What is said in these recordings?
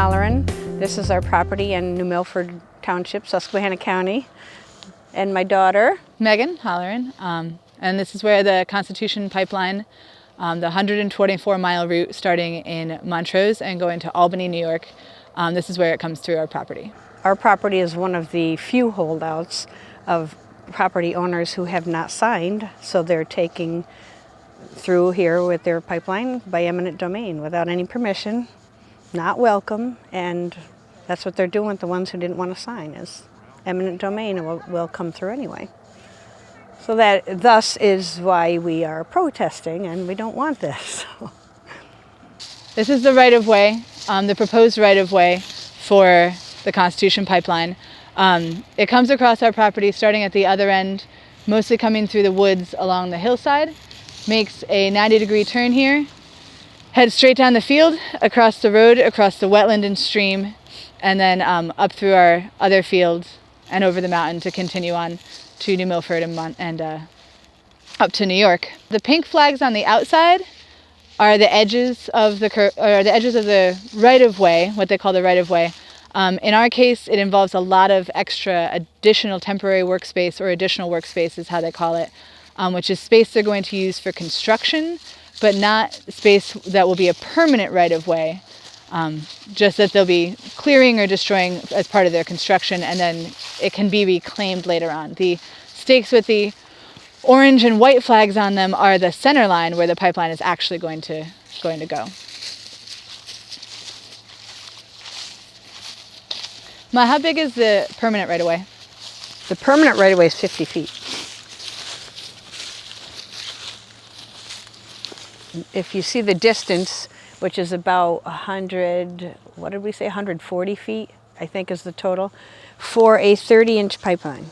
Holleran. This is our property in New Milford Township, Susquehanna County. And my daughter, Megan Holleran. And this is where the Constitution Pipeline, the 124-mile route starting in Montrose and going to Albany, New York, this is where it comes through our property. Our property is one of the few holdouts of property owners who have not signed, so they're taking through here with their pipeline by eminent domain without any permission, not welcome, and that's what they're doing with the ones who didn't want to sign, is eminent domain will come through anyway. So that thus is why we are protesting, and we don't want this. This is the right-of-way, the proposed right-of-way for the Constitution Pipeline. It comes across our property starting at the other end, mostly coming through the woods along the hillside, makes a 90-degree turn here, heads straight down the field, across the road, across the wetland and stream, and then up through our other fields and over the mountain to continue on to New Milford and up to New York. The pink flags on the outside are the edges of the right-of-way, what they call the right-of-way. In our case, it involves a lot of extra additional temporary workspace, or additional workspace is how they call it, which is space they're going to use for construction, but not space that will be a permanent right-of-way, just that they'll be clearing or destroying as part of their construction, and then it can be reclaimed later on. The stakes with the orange and white flags on them are the center line where the pipeline is actually going to go. Ma, how big is the permanent right-of-way? The permanent right-of-way is 50 feet. If you see the distance, which is about 140 feet, I think is the total, for a 30-inch pipeline.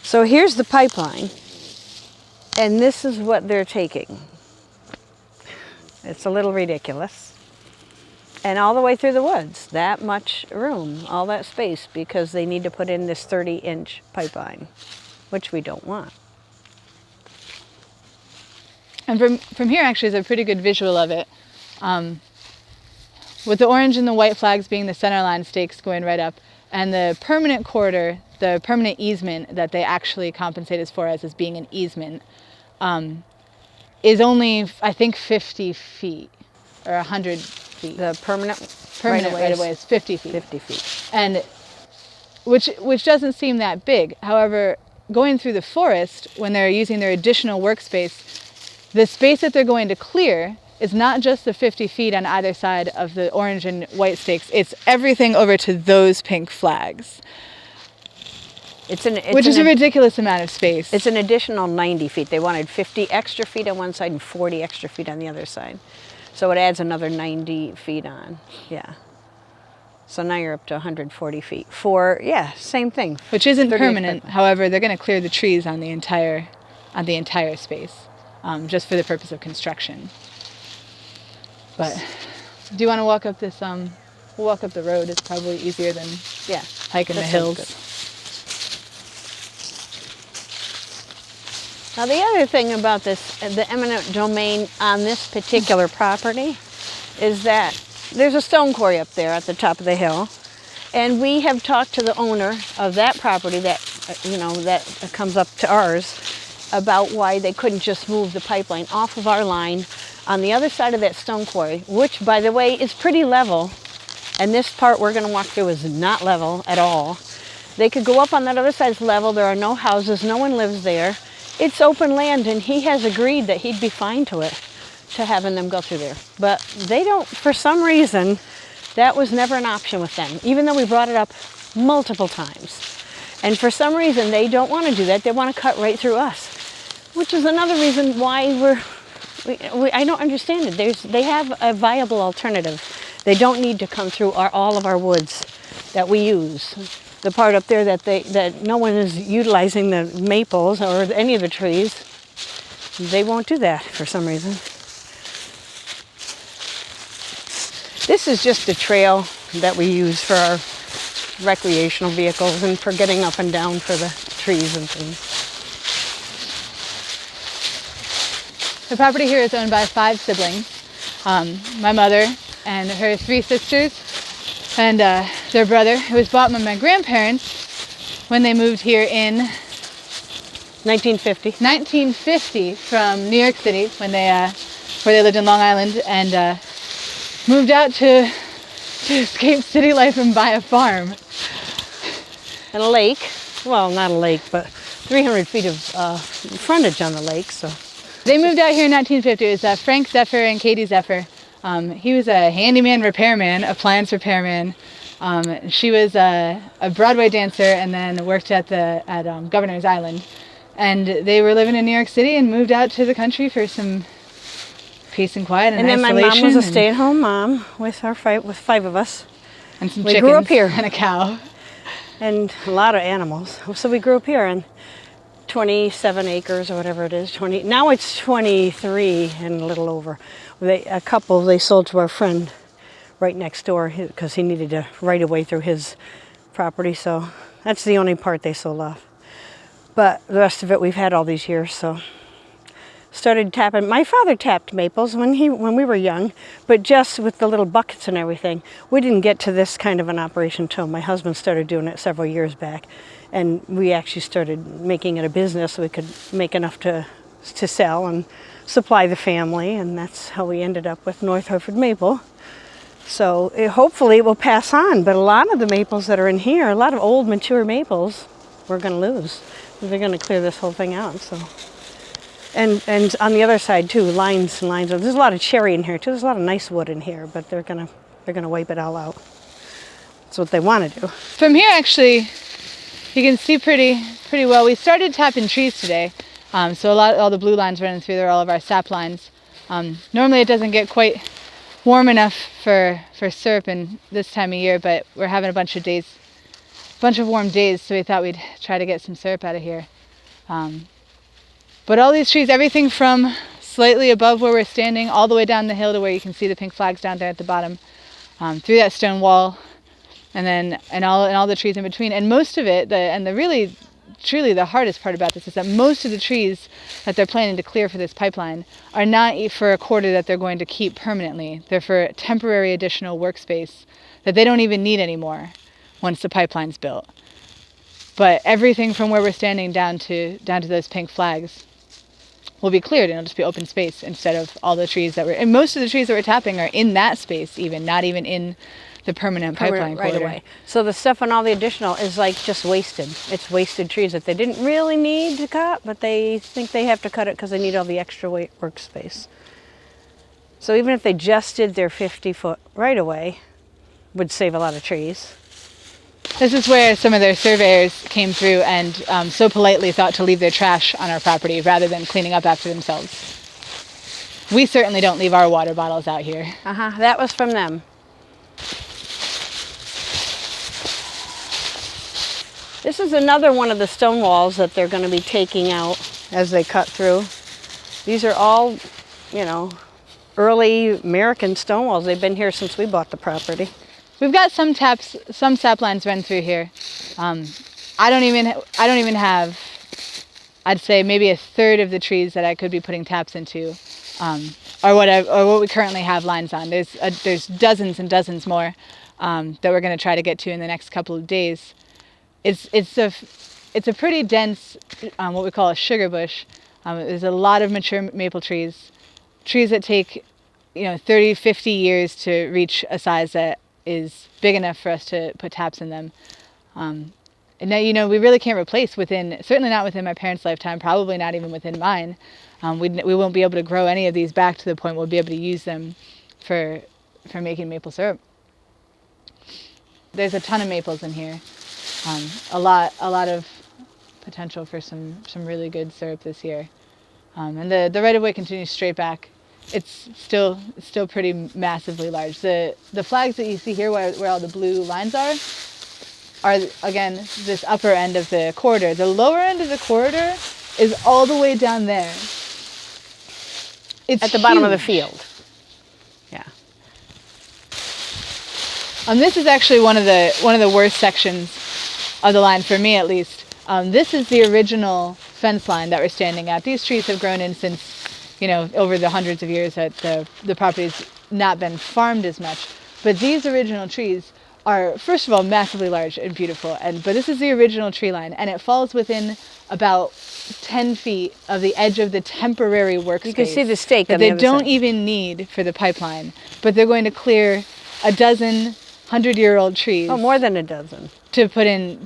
So here's the pipeline, and this is what they're taking. It's a little ridiculous. And all the way through the woods, that much room, all that space, because they need to put in this 30-inch pipeline, which we don't want. And from here actually is a pretty good visual of it. With the orange and the white flags being the center line stakes going right up, and the permanent corridor, the permanent easement that they actually compensate us for as being an easement, is only, I think, 50 feet or 100 feet. The permanent right-of-way is 50 feet. 50 feet. And which doesn't seem that big. However, going through the forest, when they're using their additional workspace, the space that they're going to clear is not just the 50 feet on either side of the orange and white stakes, it's everything over to those pink flags. Which is a ridiculous amount of space. It's an additional 90 feet. They wanted 50 extra feet on one side and 40 extra feet on the other side. So it adds another 90 feet on, yeah. So now you're up to 140 feet for, yeah, same thing. Which isn't permanent. However, they're going to clear the trees on the entire space, just for the purpose of construction. But do you want to walk up this? We'll walk up the road. It's probably easier than hiking the hills. Good. Now the other thing about this, the eminent domain on this particular property, is that there's a stone quarry up there at the top of the hill, and we have talked to the owner of that property that comes up to ours about why they couldn't just move the pipeline off of our line on the other side of that stone quarry, which, by the way, is pretty level, and this part we're going to walk through is not level at all. They could go up on that other side, it's level, there are no houses, no one lives there. It's open land, and he has agreed that he'd be fine to having them go through there. But they don't, for some reason, that was never an option with them, even though we brought it up multiple times. And for some reason, they don't want to do that. They want to cut right through us, which is another reason why I don't understand it. They have a viable alternative. They don't need to come through all of our woods that we use. The part up there that no one is utilizing, the maples or any of the trees, they won't do that for some reason. This is just a trail that we use for our recreational vehicles and for getting up and down for the trees and things. The property here is owned by 5 siblings. My mother and her 3 sisters, and their brother. It was bought by my grandparents when they moved here in 1950. 1950 from New York City when where they lived in Long Island, and moved out to escape city life and buy a farm. And a lake. Well, not a lake, but 300 feet of frontage on the lake, so. They moved out here in 1950. It was Frank Zephyr and Katie Zephyr. He was a handyman repairman, appliance repairman. She was a Broadway dancer and then worked at Governor's Island. And they were living in New York City and moved out to the country for some peace and quiet and then isolation. my mom was a stay-at-home mom with 5 of us. And some We chickens grew up here. and a cow. And a lot of animals. So we grew up here on 27 acres or whatever it is. Now it's 23 and a little over. A couple they sold to our friend right next door because he needed a right of way through his property. So that's the only part they sold off. But the rest of it we've had all these years. So started tapping. My father tapped maples when we were young, but just with the little buckets and everything. We didn't get to this kind of an operation until my husband started doing it several years back, and we actually started making it a business so we could make enough to sell and supply the family, and that's how we ended up with North Hereford maple. So hopefully it will pass on, but a lot of the maples that are in here, a lot of old mature maples, we're going to lose. They're going to clear this whole thing out. So. And on the other side too, lines and lines. There's a lot of cherry in here too. There's a lot of nice wood in here, but they're gonna wipe it all out. That's what they want to do. From here, actually, you can see pretty well. We started tapping trees today, so all the blue lines running through there, all of our sap lines. Normally, it doesn't get quite warm enough for syrup in this time of year, but we're having a bunch of warm days, so we thought we'd try to get some syrup out of here. But all these trees, everything from slightly above where we're standing all the way down the hill to where you can see the pink flags down there at the bottom, through that stone wall, and all the trees in between. And most of it, really truly the hardest part about this is that most of the trees that they're planning to clear for this pipeline are not for a quarter that they're going to keep permanently. They're for temporary additional workspace that they don't even need anymore once the pipeline's built. But everything from where we're standing down to those pink flags will be cleared, and it'll just be open space instead of all the trees and most of the trees that we're tapping are in that space, not even in the permanent pipeline right corridor. away. So the stuff on all the additional is like just wasted. It's wasted trees that they didn't really need to cut, but they think they have to cut it because they need all the extra workspace. So even if they just did their 50-foot right away, would save a lot of trees. This is where some of their surveyors came through and so politely thought to leave their trash on our property rather than cleaning up after themselves. We certainly don't leave our water bottles out here. That was from them. This is another one of the stone walls that they're going to be taking out as they cut through. These are all, early American stone walls. They've been here since we bought the property. We've got some sap lines run through here. I don't even have, I'd say maybe a third of the trees that I could be putting taps into, or what we currently have lines on. There's dozens and dozens more that we're going to try to get to in the next couple of days. It's a pretty dense, what we call a sugar bush. There's a lot of mature maple trees that take 30, 50 years to reach a size that is big enough for us to put taps in them. And now, we really can't replace certainly not within my parents' lifetime, probably not even within mine. We won't be able to grow any of these back to the point we'll be able to use them for making maple syrup. There's a ton of maples in here. A lot of potential for some really good syrup this year. And the right-of-way continues straight back. It's still pretty massively large. The flags that you see here where all the blue lines are again this upper end of the corridor. The lower end of the corridor is all the way down there. It's at the bottom of the field. Yeah. This is actually one of the worst sections of the line, for me at least. This is the original fence line that we're standing at. These trees have grown in since over the hundreds of years that the property's not been farmed as much. But these original trees are, first of all, massively large and beautiful. But this is the original tree line, and it falls within about 10 feet of the edge of the temporary workspace. You can see the stake that on the they other don't side. even need for the pipeline, but they're going to clear a dozen 100-year-old trees Oh, more than a dozen. to put in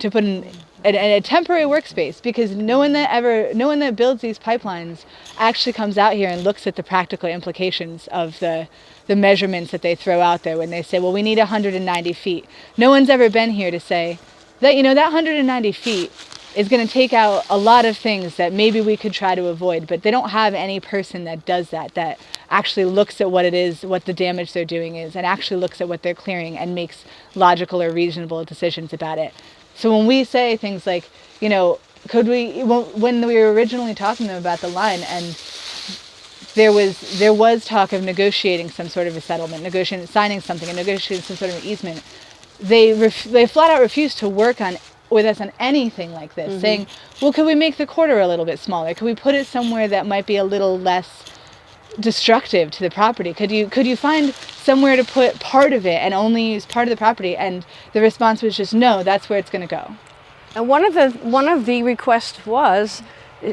a temporary workspace, because no one that builds these pipelines actually comes out here and looks at the practical implications of the measurements that they throw out there when they say, well, we need 190 feet. No one's ever been here to say that, that 190 feet is going to take out a lot of things that maybe we could try to avoid, but they don't have any person that does that actually looks at what it is, what the damage they're doing is, and actually looks at what they're clearing and makes logical or reasonable decisions about it. So when we say things like, could we, when we were originally talking to them about the line, and there was talk of negotiating some sort of a settlement, signing something and negotiating some sort of an easement, they flat out refused to work with us on anything like this, saying, well, could we make the quarter a little bit smaller? Could we put it somewhere that might be a little less destructive to the property? Could you find somewhere to put part of it and only use part of the property? And the response was just, no, that's where it's going to go. And one of the requests was,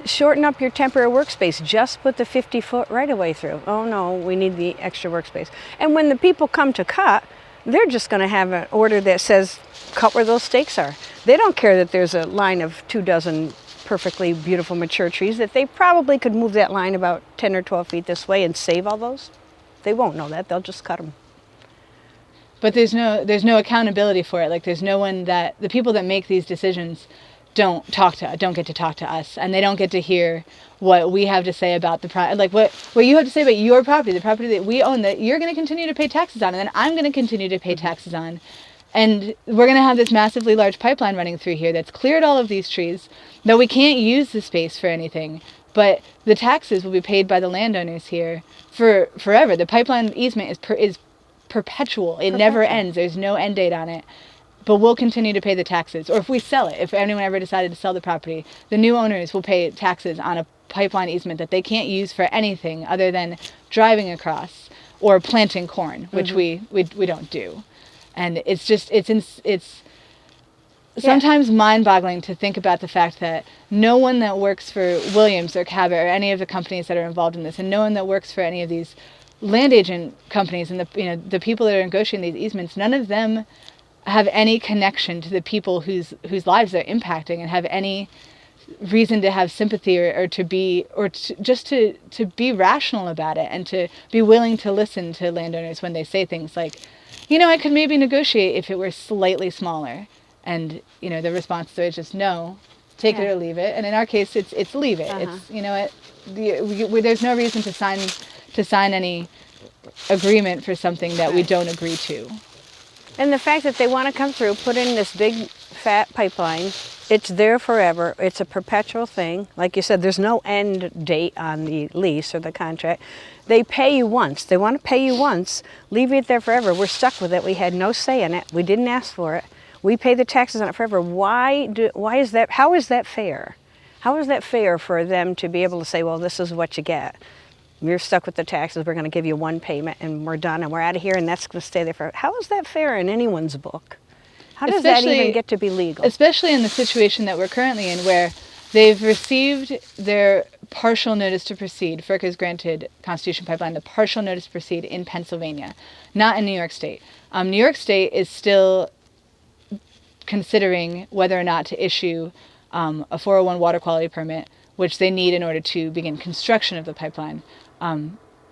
shorten up your temporary workspace. Just put the 50-foot right-of-way through. Oh no, we need the extra workspace. And when the people come to cut, they're just going to have an order that says, cut where those stakes are. They don't care that there's a line of 24 perfectly beautiful mature trees, that they probably could move that line about 10 or 12 feet this way and save all those. They won't know that. They'll just cut them. But there's no accountability for it. Like, there's no one that, the people that make these decisions don't get to talk to us, and they don't get to hear what we have to say about the what you have to say about your property, the property that we own, that you're going to continue to pay taxes on, and then I'm going to continue to pay taxes on. And we're going to have this massively large pipeline running through here that's cleared all of these trees, though we can't use the space for anything. But the taxes will be paid by the landowners here for forever. The pipeline easement is perpetual. It never ends. There's no end date on it. But we'll continue to pay the taxes. Or if we sell it, if anyone ever decided to sell the property, the new owners will pay taxes on a pipeline easement that they can't use for anything other than driving across or planting corn, which we don't do. And it's just, it's sometimes mind-boggling to think about the fact that no one that works for Williams or Cabot or any of the companies that are involved in this, and no one that works for any of these land agent companies and the people that are negotiating these easements, none of them have any connection to the people whose lives they're impacting and have any reason to have sympathy or to be rational about it, and to be willing to listen to landowners when they say things like, I could maybe negotiate if it were slightly smaller. And, the response to it is just, no, take it or leave it. And in our case, it's leave it. It's, there's no reason to sign any agreement for something that we don't agree to. And the fact that they want to come through, put in this big fat pipeline, it's there forever. It's a perpetual thing. Like you said, there's no end date on the lease or the contract. They pay you once. They want to pay you once, leave it there forever. We're stuck with it. We had no say in it. We didn't ask for it. We pay the taxes on it forever. Why is that? How is that fair? How is that fair for them to be able to say, well, this is what you get. You're stuck with the taxes. We're going to give you one payment and we're done and we're out of here, and that's going to stay there forever. How is that fair in anyone's book? How does that even get to be legal? Especially in the situation that we're currently in, where they've received their partial notice to proceed. FERC has granted Constitution Pipeline the partial notice to proceed in Pennsylvania, not in New York State. New York State is still considering whether or not to issue a 401 water quality permit, which they need in order to begin construction of the pipeline.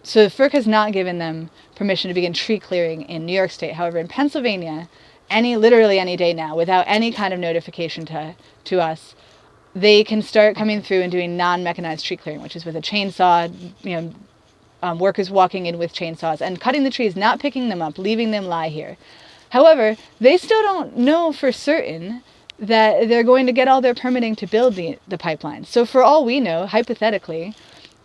So FERC has not given them permission to begin tree clearing in New York State. However, in Pennsylvania, literally any day now, without any kind of notification to us, they can start coming through and doing non-mechanized tree clearing, which is with a chainsaw, workers walking in with chainsaws and cutting the trees, not picking them up, leaving them lie here. However, they still don't know for certain that they're going to get all their permitting to build the pipeline. So for all we know, hypothetically,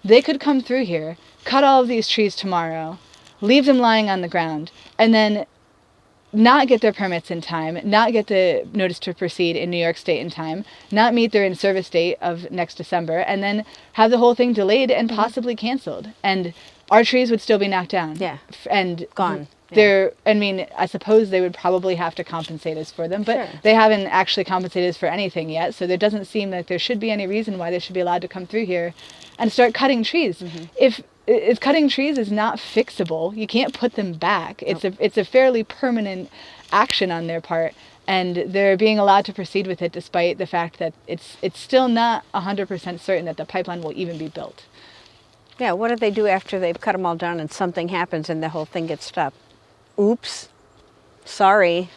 they could come through here, cut all of these trees tomorrow, leave them lying on the ground, and then not get their permits in time, not get the notice to proceed in New York State in time, not meet their in-service date of next December, and then have the whole thing delayed and possibly canceled. And our trees would still be knocked down. Yeah. And gone. I suppose they would probably have to compensate us for them, but Sure. they haven't actually compensated us for anything yet. So there doesn't seem like there should be any reason why they should be allowed to come through here and start cutting trees. If cutting trees is not fixable, you can't put them back. It's a fairly permanent action on their part, and they're being allowed to proceed with it despite the fact that it's still not 100% certain that the pipeline will even be built. Yeah, what do they do after they've cut them all down and something happens and the whole thing gets stopped? Oops, sorry,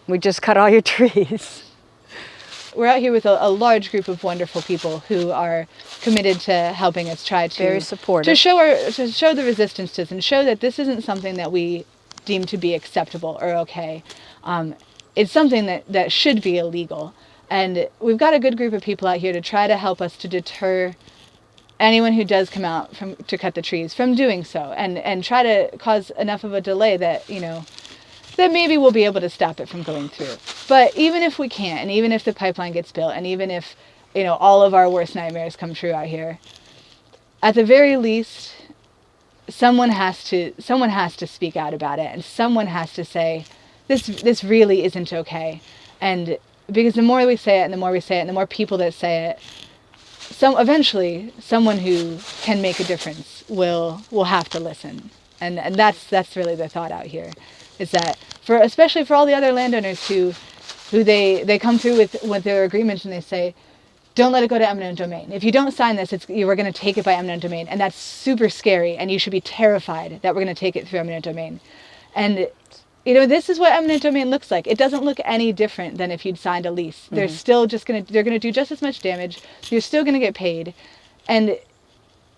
we just cut all your trees. We're out here with a large group of wonderful people who are committed to helping us try to Very supportive. to show the resistance to this and show that this isn't something that we deem to be acceptable or okay. It's something that should be illegal, and we've got a good group of people out here to try to help us to deter anyone who does come out to cut the trees from doing so, and try to cause enough of a delay that, that maybe we'll be able to stop it from going through. But even if we can't, and even if the pipeline gets built, and even if, all of our worst nightmares come true out here, at the very least, someone has to speak out about it, and someone has to say, this really isn't okay. And because the more we say it, and the more we say it, and the more people that say it, eventually someone who can make a difference will have to listen, and that's really the thought out here, is that especially for all the other landowners who they come through with their agreements and they say, don't let it go to eminent domain. If you don't sign this, you are going to take it by eminent domain, and that's super scary, and you should be terrified that we're going to take it through eminent domain. And this is what eminent domain looks like. It doesn't look any different than if you'd signed a lease. They're still they're going to do just as much damage. You're still going to get paid. And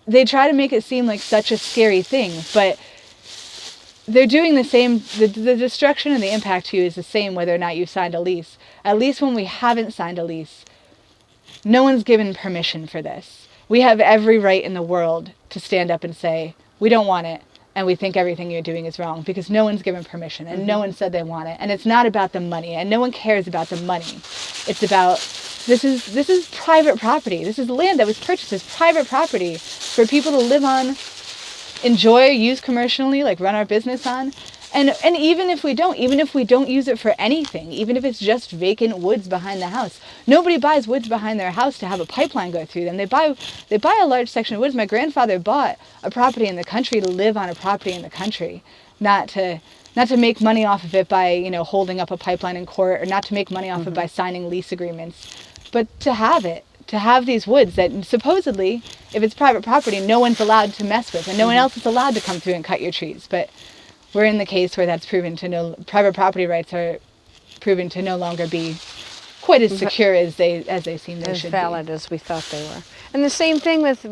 they try to make it seem like such a scary thing, but they're doing the same. The destruction and the impact to you is the same whether or not you signed a lease. At least when we haven't signed a lease, no one's given permission for this. We have every right in the world to stand up and say, we don't want it. And we think everything you're doing is wrong, because no one's given permission, and no one said they want it. And it's not about the money, and no one cares about the money. It's about, this is private property. This is land that was purchased as private property for people to live on, enjoy, use commercially, like run our business on. And even if we don't use it for anything, even if it's just vacant woods behind the house, nobody buys woods behind their house to have a pipeline go through them. They buy a large section of woods. My grandfather bought a property in the country to live on a property in the country, not to make money off of it by, holding up a pipeline in court, or not to make money off of it by signing lease agreements, but to have these woods that supposedly, if it's private property, no one's allowed to mess with, and no one else is allowed to come through and cut your trees. But we're in the case where that's private property rights are proven to no longer be quite as secure as they seem they should be. As valid as we thought they were. And the same thing with,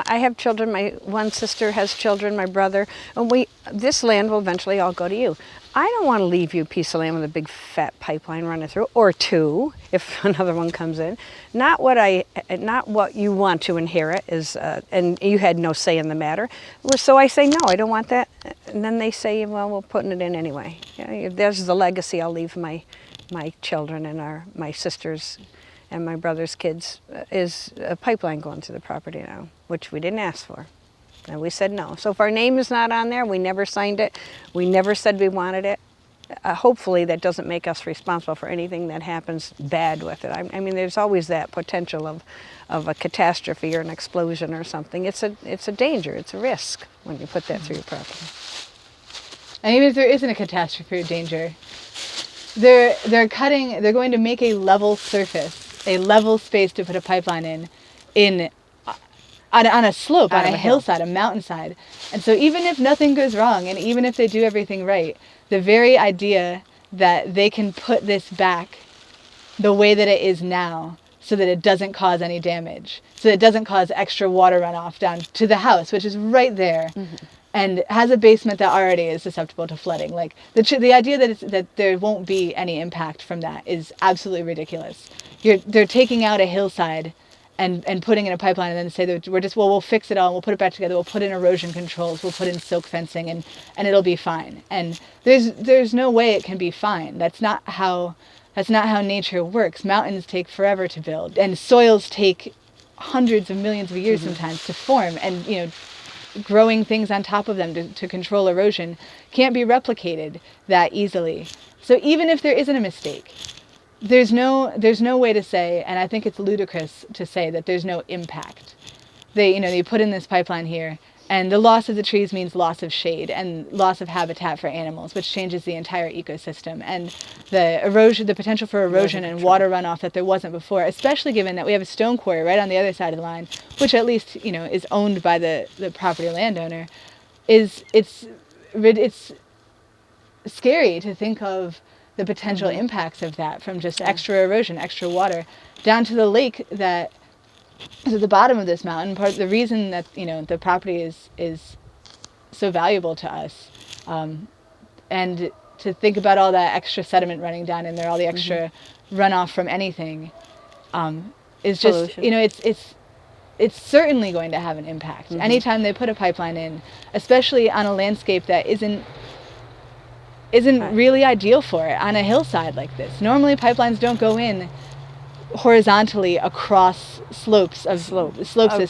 I have children, my one sister has children, my brother, and this land will eventually all go to you. I don't want to leave you a piece of land with a big fat pipeline running through, or two, if another one comes in. Not what you want to inherit is, and you had no say in the matter. So I say, no, I don't want that. And then they say, well, we're putting it in anyway. There's the legacy I'll leave my children and my sisters and my brother's kids, is a pipeline going through the property now, which we didn't ask for. And we said no. So if our name is not on there, we never signed it, we never said we wanted it, hopefully that doesn't make us responsible for anything that happens bad with it. I mean, there's always that potential of a catastrophe or an explosion or something. It's a danger, it's a risk when you put that through your property. And even if there isn't a catastrophe or danger, they're going to make a level surface, a level space to put a pipeline on a slope, on a hillside, a mountainside. And so even if nothing goes wrong, and even if they do everything right, the very idea that they can put this back the way that it is now, so that it doesn't cause any damage, so that it doesn't cause extra water runoff down to the house, which is right there, and has a basement that already is susceptible to flooding. Like the idea that there won't be any impact from that is absolutely ridiculous. They're taking out a hillside and putting in a pipeline, and then say that we'll fix it all, and we'll put it back together, we'll put in erosion controls, we'll put in silk fencing, and it'll be fine. And there's no way it can be fine. That's not how nature works. Mountains take forever to build, and soils take hundreds of millions of years sometimes to form. And growing things on top of them to control erosion can't be replicated that easily. So even if there isn't a mistake, there's no way to say, and I think it's ludicrous to say that there's no impact. They put in this pipeline here, and the loss of the trees means loss of shade and loss of habitat for animals, which changes the entire ecosystem. And the potential for erosion and water runoff that there wasn't before, especially given that we have a stone quarry right on the other side of the line, which at least is owned by the property landowner, it's scary to think of the potential impacts of that, from just extra erosion, extra water, down to the lake that is at the bottom of this mountain. Part of the reason that the property is so valuable to us, and to think about all that extra sediment running down in there, all the extra runoff from anything, is just pollution. It's certainly going to have an impact. Anytime they put a pipeline in, especially on a landscape that isn't really ideal for it, on a hillside like this. Normally pipelines don't go in horizontally across slopes as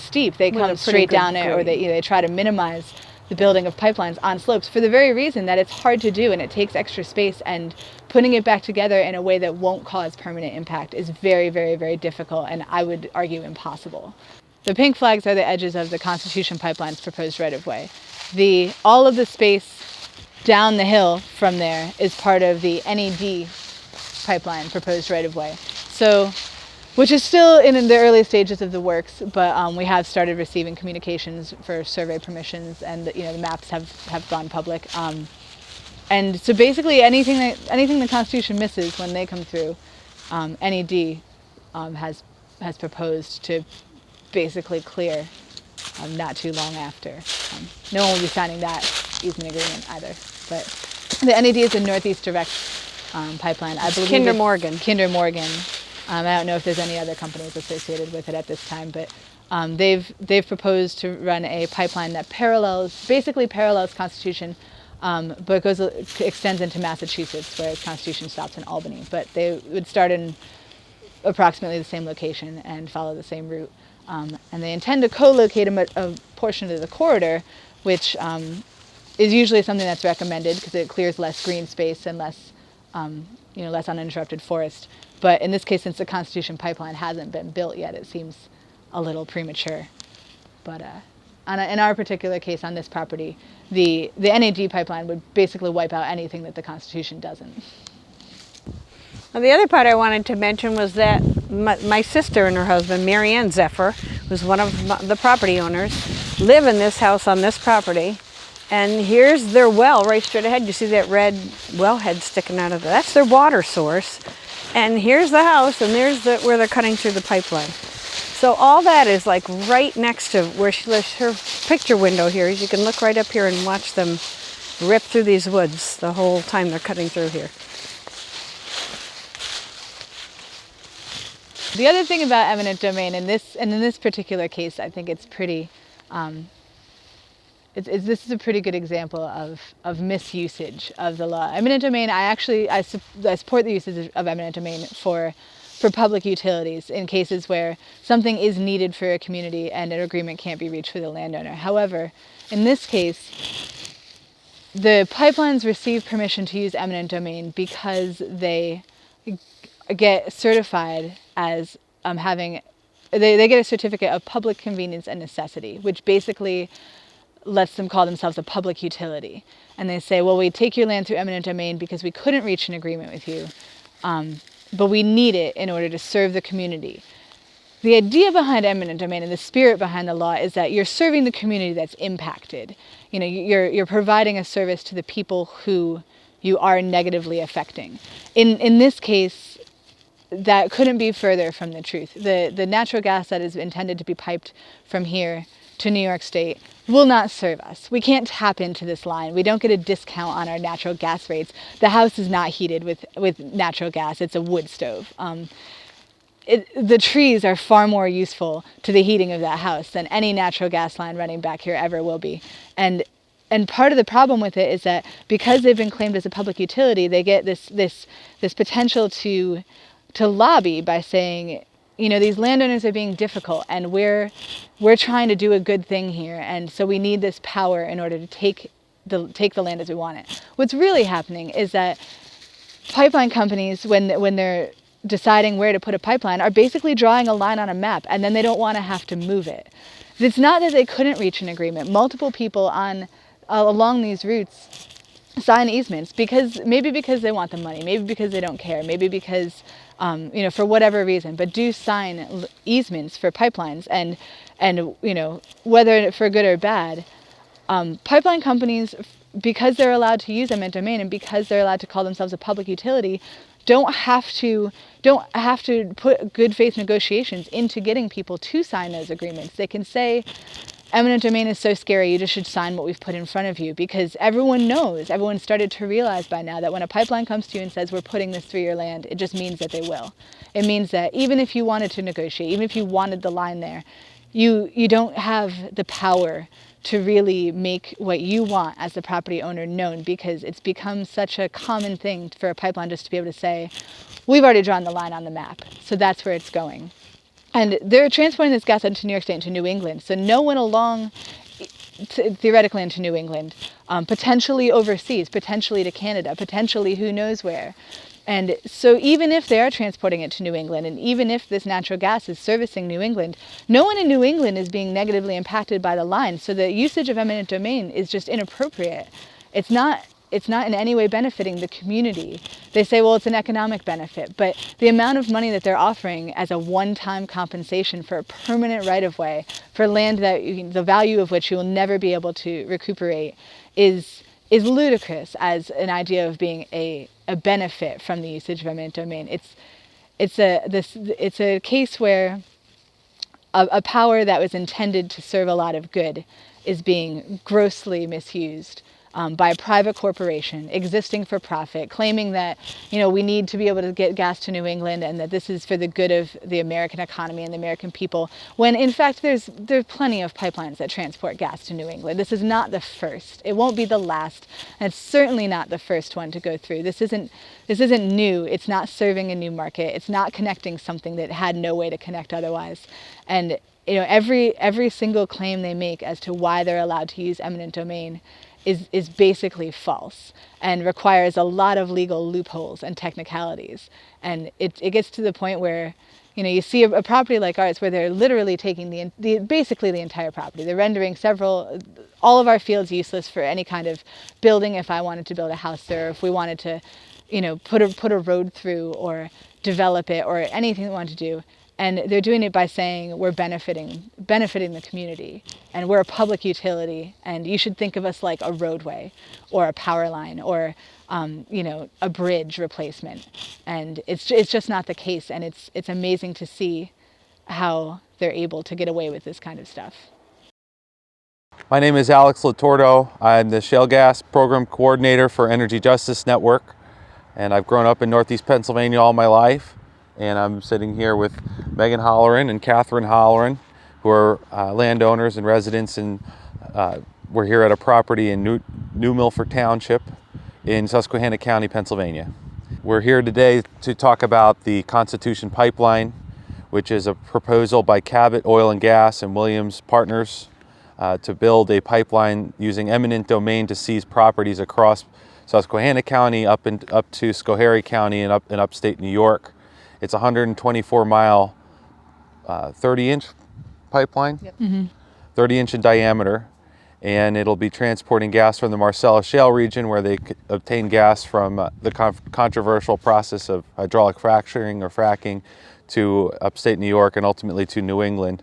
steep. They come straight down it, or they try to minimize the building of pipelines on slopes for the very reason that it's hard to do and it takes extra space, and putting it back together in a way that won't cause permanent impact is very, very, very difficult, and I would argue impossible. The pink flags are the edges of the Constitution Pipeline's proposed right-of-way. All of the space down the hill from there is part of the NED pipeline proposed right-of-way. So, which is still in the early stages of the works, but we have started receiving communications for survey permissions, and the maps have gone public. And so basically anything the Constitution misses when they come through, NED has proposed to basically clear not too long after. No one will be signing that easement agreement either. But the NED is a northeast direct pipeline. I believe Kinder Morgan. Kinder Morgan. I don't know if there's any other companies associated with it at this time, but they've proposed to run a pipeline that basically parallels Constitution, but extends into Massachusetts, whereas Constitution stops in Albany. But they would start in approximately the same location and follow the same route. And they intend to co-locate a portion of the corridor, which is usually something that's recommended because it clears less green space and less uninterrupted forest. But in this case, since the Constitution Pipeline hasn't been built yet, it seems a little premature. But in our particular case on this property, the NAD pipeline would basically wipe out anything that the Constitution doesn't. Well, the other part I wanted to mention was that my sister and her husband, Mary Ann Zephyr, who's one of the property owners, live in this house on this property. And here's their well right straight ahead. You see that red wellhead sticking out of there? That's their water source. And here's the house, and there's where they're cutting through the pipeline. So all that is like right next to where she lives. Her picture window here, you can look right up here and watch them rip through these woods the whole time they're cutting through here. The other thing about eminent domain in this particular case, I think it's pretty. This is a pretty good example of misusage of the law. Eminent domain, I support the usage of eminent domain for public utilities in cases where something is needed for a community and an agreement can't be reached for the landowner. However, in this case, the pipelines receive permission to use eminent domain because they get certified as they get a certificate of public convenience and necessity, which basically lets them call themselves a public utility. And they say, well, we take your land through eminent domain because we couldn't reach an agreement with you, but we need it in order to serve the community. The idea behind eminent domain and the spirit behind the law is that you're serving the community that's impacted. You're providing a service to the people who you are negatively affecting. In this case, that couldn't be further from the truth. The natural gas that is intended to be piped from here to New York State will not serve us. We can't tap into this line. We don't get a discount on our natural gas rates. The house is not heated with natural gas. It's a wood stove. The trees are far more useful to the heating of that house than any natural gas line running back here ever will be. And part of the problem with it is that because they've been claimed as a public utility, they get this potential to lobby by saying, these landowners are being difficult, and we're trying to do a good thing here, and so we need this power in order to take the land as we want it. What's really happening is that pipeline companies, when they're deciding where to put a pipeline, are basically drawing a line on a map, and then they don't want to have to move it. It's not that they couldn't reach an agreement. Multiple people along these routes sign easements because they want the money, maybe because they don't care, maybe because for whatever reason, but do sign easements for pipelines, and whether for good or bad, pipeline companies, because they're allowed to use eminent domain and because they're allowed to call themselves a public utility, don't have to put good faith negotiations into getting people to sign those agreements. They can say, eminent domain is so scary, you just should sign what we've put in front of you, because everyone's started to realize by now that when a pipeline comes to you and says we're putting this through your land, it just means that they will. It means that even if you wanted to negotiate, even if you wanted the line there, you don't have the power to really make what you want as the property owner known, because it's become such a common thing for a pipeline just to be able to say, we've already drawn the line on the map, so that's where it's going. And they're transporting this gas into New York State, into New England. So no one along, theoretically into New England, potentially overseas, potentially to Canada, potentially who knows where. And so even if they are transporting it to New England, and even if this natural gas is servicing New England, no one in New England is being negatively impacted by the line. So the usage of eminent domain is just inappropriate. It's not in any way benefiting the community. They say, well, it's an economic benefit, but the amount of money that they're offering as a one-time compensation for a permanent right-of-way, for land that the value of which you will never be able to recuperate, is ludicrous as an idea of being a benefit from the usage of eminent domain. It's a case where a power that was intended to serve a lot of good is being grossly misused by a private corporation existing for profit, claiming that we need to be able to get gas to New England and that this is for the good of the American economy and the American people, when in fact there's plenty of pipelines that transport gas to New England. This is not the first. It won't be the last, and it's certainly not the first one to go through. This isn't new. It's not serving a new market. It's not connecting something that had no way to connect otherwise. And every single claim they make as to why they're allowed to use eminent domain is basically false and requires a lot of legal loopholes and technicalities. And it gets to the point where you see a property like ours where they're literally taking basically the entire property. They're rendering all of our fields useless for any kind of building. If I wanted to build a house there, if we wanted to put a road through or develop it or anything we want to do. And they're doing it by saying we're benefiting the community, and we're a public utility, and you should think of us like a roadway or a power line or a bridge replacement. And it's just not the case, and it's amazing to see how they're able to get away with this kind of stuff. My name is Alex Lotorto. I'm the Shale Gas Program Coordinator for Energy Justice Network, and I've grown up in Northeast Pennsylvania all my life. And I'm sitting here with Megan Holleran and Catherine Holleran, who are landowners and residents, and we're here at a property in New Milford Township in Susquehanna County, Pennsylvania. We're here today to talk about the Constitution Pipeline, which is a proposal by Cabot Oil and Gas and Williams Partners to build a pipeline using eminent domain to seize properties across Susquehanna County up to Schoharie County and up in upstate New York. It's a 124-mile, 30-inch pipeline, Yep. Mm-hmm. 30-inch in diameter, and it'll be transporting gas from the Marcellus Shale region, where they obtain gas from the controversial process of hydraulic fracturing or fracking, to upstate New York and ultimately to New England.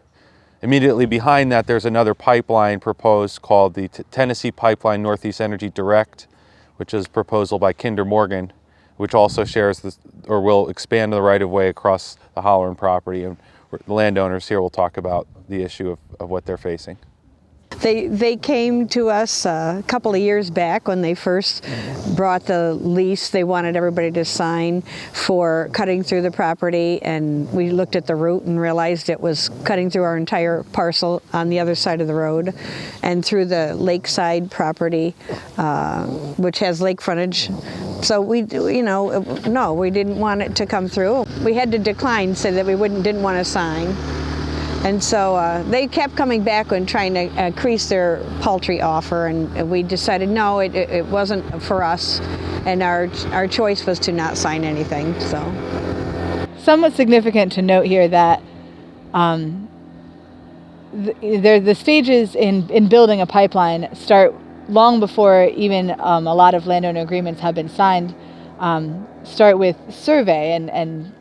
Immediately behind that, there's another pipeline proposed called the Tennessee Pipeline Northeast Energy Direct, which is a proposal by Kinder Morgan, which also shares or will expand the right-of-way across the Holleran property. And the landowners here will talk about the issue of what they're facing. They came to us a couple of years back when they first brought the lease. They wanted everybody to sign for cutting through the property, and we looked at the route and realized it was cutting through our entire parcel on the other side of the road and through the lakeside property, which has lake frontage. So we didn't want it to come through. We had to decline, say that we didn't want to sign. And so they kept coming back and trying to increase their paltry offer, and we decided no, it wasn't for us, and our choice was to not sign anything. So, somewhat significant to note here that the stages in building a pipeline start long before even a lot of landowner agreements have been signed. Start with survey and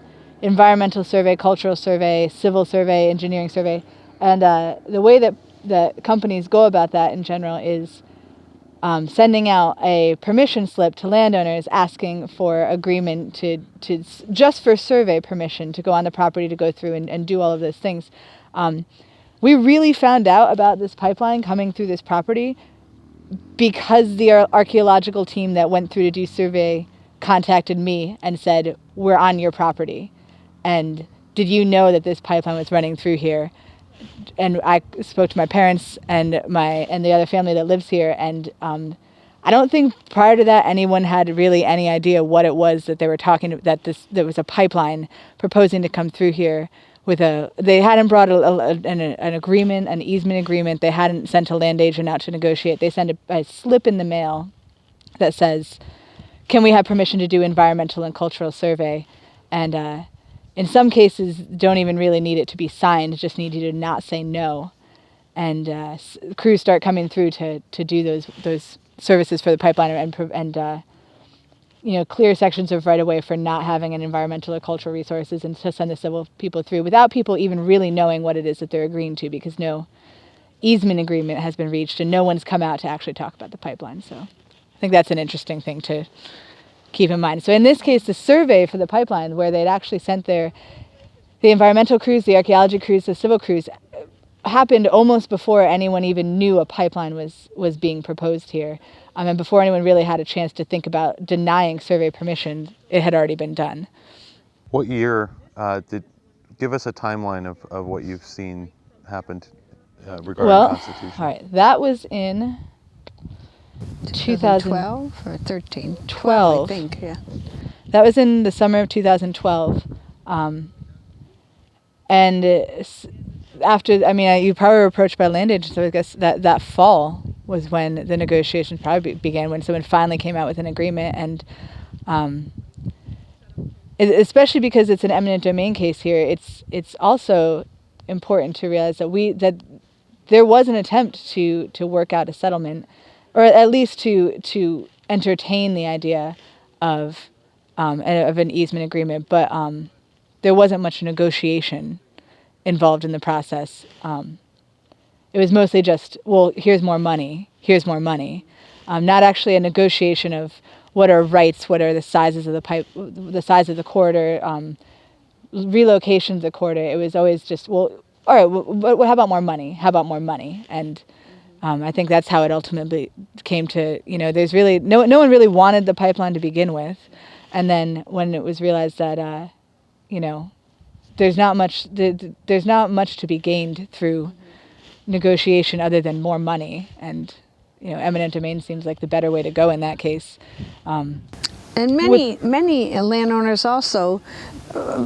environmental survey, cultural survey, civil survey, engineering survey. And the way that the companies go about that in general is sending out a permission slip to landowners asking for agreement to just for survey permission to go on the property, to go through and do all of those things. We really found out about this pipeline coming through this property because the archaeological team that went through to do survey contacted me and said, "We're on your property. And did you know that this pipeline was running through here?" And I spoke to my parents and the other family that lives here, and I don't think prior to that anyone had really any idea what it was that they were talking about, that there was a pipeline proposing to come through here with they hadn't brought an agreement, an easement agreement. They hadn't sent a land agent out to negotiate. They sent a slip in the mail that says, "Can we have permission to do environmental and cultural survey?" And in some cases, don't even really need it to be signed, just need you to not say no. And crews start coming through to do those services for the pipeline and clear sections of right-of-way for not having an environmental or cultural resources, and to send the civil people through without people even really knowing what it is that they're agreeing to, because no easement agreement has been reached and no one's come out to actually talk about the pipeline. So I think that's an interesting thing to keep in mind. So in this case, the survey for the pipeline, where they'd actually sent the environmental crews, the archaeology crews, the civil crews, happened almost before anyone even knew a pipeline was being proposed here. And before anyone really had a chance to think about denying survey permission, it had already been done. What year give us a timeline of what you've seen happen regarding Constitution? All right, that was in 2012 or 13? 12, I think, yeah. That was in the summer of 2012. And after, you probably were approached by land agents, so I guess that fall was when the negotiations probably began, when someone finally came out with an agreement. And especially because it's an eminent domain case here, it's also important to realize that there was an attempt to work out a settlement, or at least to entertain the idea of an easement agreement, but there wasn't much negotiation involved in the process. It was mostly just, well, here's more money, not actually a negotiation of what are rights, what are the sizes of the pipe, the size of the corridor, relocations of the corridor. It was always just, well, all right, but how about more money? How about more money? And I think that's how it ultimately came to, there's really, no one really wanted the pipeline to begin with. And then when it was realized that, there's not much to be gained through negotiation other than more money, and eminent domain seems like the better way to go in that case. And many landowners also,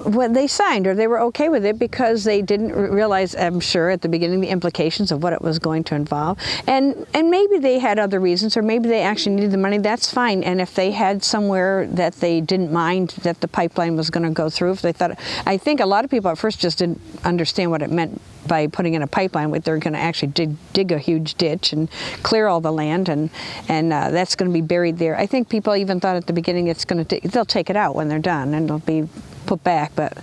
when they signed, or they were okay with it because they didn't realize, I'm sure, at the beginning, the implications of what it was going to involve. And maybe they had other reasons, or maybe they actually needed the money. That's fine. And if they had somewhere that they didn't mind that the pipeline was going to go through, if they thought, I think a lot of people at first just didn't understand what it meant by putting in a pipeline, where they're going to actually dig a huge ditch and clear all the land, and that's going to be buried there. I think people even thought at the beginning they'll take it out when they're done and it'll be put back, but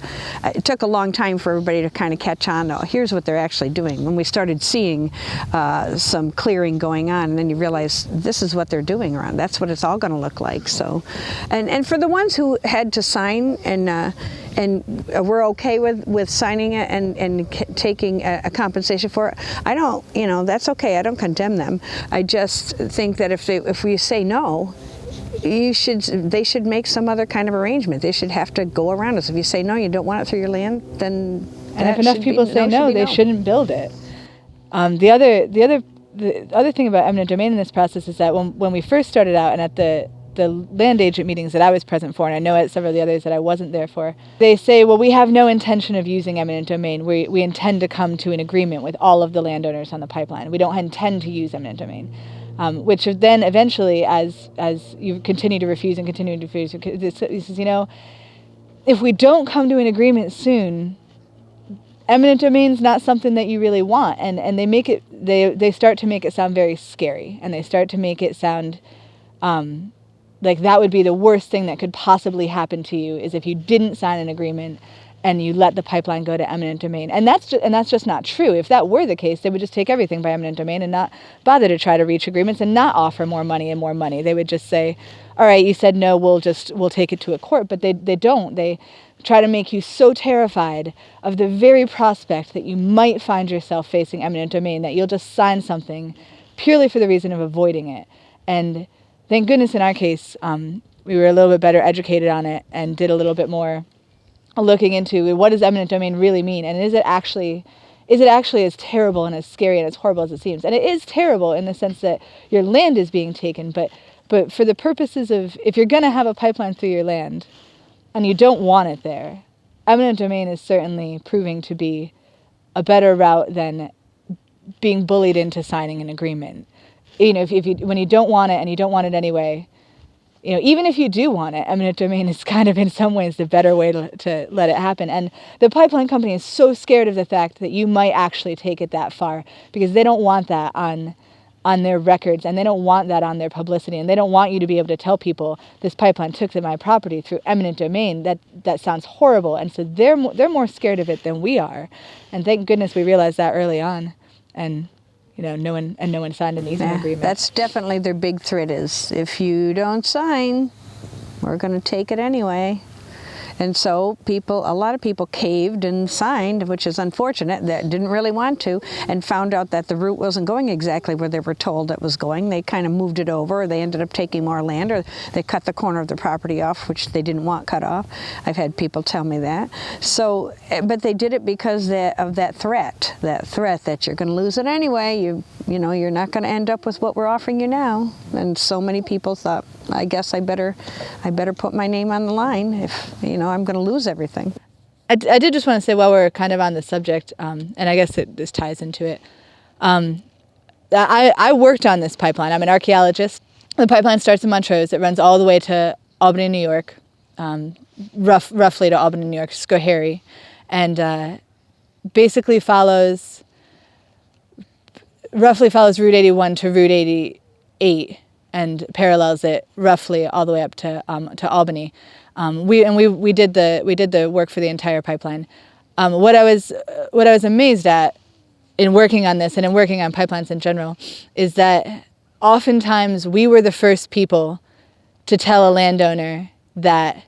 it took a long time for everybody to kind of catch on. Oh, here's what they're actually doing. When we started seeing some clearing going on, and then you realize this is what they're doing around. That's what it's all going to look like. So, and for the ones who had to sign, and we're okay with signing it and taking a compensation for it. I don't, that's okay. I don't condemn them. I just think that if we say no, they should make some other kind of arrangement. They should have to go around us. If you say no, you don't want it through your land, then and if enough people say no, they shouldn't build it. The other thing about eminent domain in this process is that when we first started out, and at the land agent meetings that I was present for, and I know at several of the others that I wasn't there for, they say, well, we have no intention of using eminent domain. We intend to come to an agreement with all of the landowners on the pipeline. We don't intend to use eminent domain. Which then eventually, as you continue to refuse, this is, if we don't come to an agreement soon, eminent domain's not something that you really want, and they start to make it sound very scary, and they start to make it sound like that would be the worst thing that could possibly happen to you, is if you didn't sign an agreement and you let the pipeline go to eminent domain. And that's just not true. If that were the case, they would just take everything by eminent domain and not bother to try to reach agreements and not offer more money and more money. They would just say, all right, you said no, we'll take it to a court. But they don't. They try to make you so terrified of the very prospect that you might find yourself facing eminent domain that you'll just sign something purely for the reason of avoiding it. And thank goodness in our case, we were a little bit better educated on it and did a little bit more looking into what does eminent domain really mean, and is it actually as terrible and as scary and as horrible as it seems? And it is terrible in the sense that your land is being taken, but for the purposes of, if you're going to have a pipeline through your land and you don't want it there, eminent domain is certainly proving to be a better route than being bullied into signing an agreement. When you don't want it and you don't want it anyway, even if you do want it, eminent domain is kind of in some ways the better way to let it happen. And the pipeline company is so scared of the fact that you might actually take it that far, because they don't want that on their records, and they don't want that on their publicity, and they don't want you to be able to tell people this pipeline took to my property through eminent domain. That sounds horrible, and so they're more scared of it than we are. And thank goodness we realized that early on, and no one signed an easement agreement. That's definitely their big threat, is if you don't sign, we're going to take it anyway. And so a lot of people caved and signed, which is unfortunate, that didn't really want to, and found out that the route wasn't going exactly where they were told it was going. They kind of moved it over, or they ended up taking more land, or they cut the corner of the property off, which they didn't want cut off. I've had people tell me that. So, but they did it because of that threat that you're going to lose it anyway. You're not going to end up with what we're offering you now. And so many people thought, I guess I better put my name on the line if, I'm going to lose everything. I did just want to say, while we're kind of on the subject, and I guess this ties into it, I worked on this pipeline. I'm an archaeologist. The pipeline starts in Montrose. It runs all the way to Albany, New York, roughly to Albany, New York, Schoharie, and basically roughly follows Route 81 to Route 88 and parallels it roughly all the way up to Albany. We did the work for the entire pipeline. What I was amazed at in working on this and in working on pipelines in general is that oftentimes we were the first people to tell a landowner that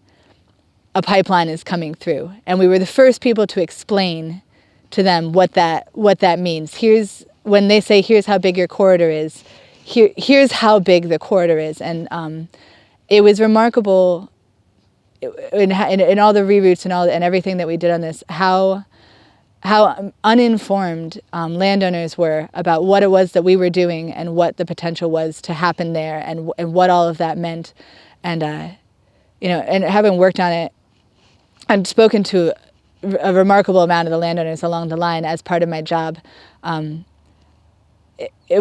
a pipeline is coming through, and we were the first people to explain to them what that means. When they say, here's how big your corridor is, here's how big the corridor is. And it was remarkable in all the reroutes and everything that we did on this, how uninformed landowners were about what it was that we were doing and what the potential was to happen there, and what all of that meant. And and having worked on it, I've spoken to a remarkable amount of the landowners along the line as part of my job.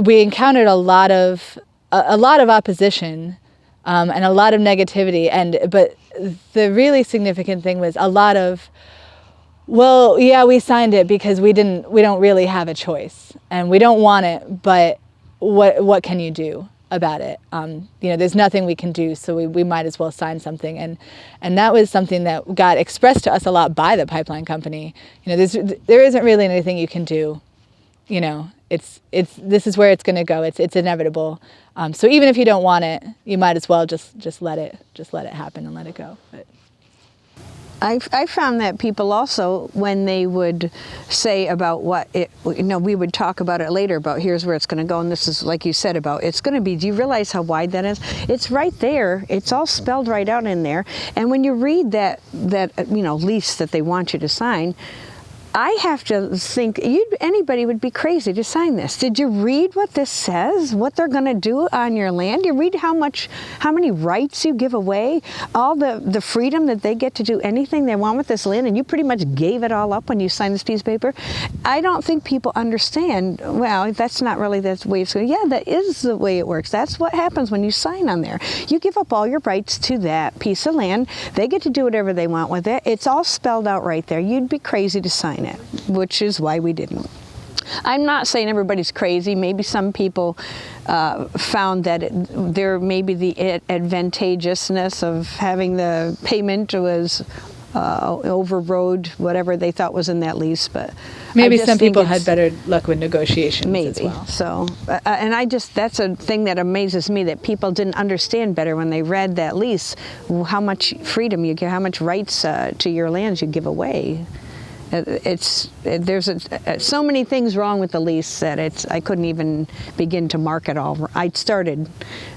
We encountered a lot of opposition and a lot of negativity, but the really significant thing was a lot of, well, yeah, we signed it because we don't really have a choice, and we don't want it, but what can you do about it? There's nothing we can do, so we might as well sign something. And that was something that got expressed to us a lot by the pipeline company. There isn't really anything you can do. This is where it's going to go. It's inevitable. So even if you don't want it, you might as well just let it happen and let it go. But I found that people also, when they would say about what it, we would talk about it later about here's where it's going to go, and this is like you said about it's going to be. Do you realize how wide that is? It's right there. It's all spelled right out in there. And when you read that lease that they want you to sign, I have to think anybody would be crazy to sign this. Did you read what this says? What they're going to do on your land? You read how many rights you give away, all the freedom that they get to do anything they want with this land, and you pretty much gave it all up when you signed this piece of paper. I don't think people understand. Well, that's not really the way it's going. Yeah, that is the way it works. That's what happens when you sign on there. You give up all your rights to that piece of land. They get to do whatever they want with it. It's all spelled out right there. You'd be crazy to sign it, which is why we didn't. I'm not saying everybody's crazy. Maybe some people found that there may be the advantageousness of having the payment was overrode whatever they thought was in that lease, but maybe some people had better luck with negotiations maybe as well. So and that's a thing that amazes me, that people didn't understand better when they read that lease, how much freedom you get, how much rights to your lands you give away. There's so many things wrong with the lease that I couldn't even begin to mark it all. I started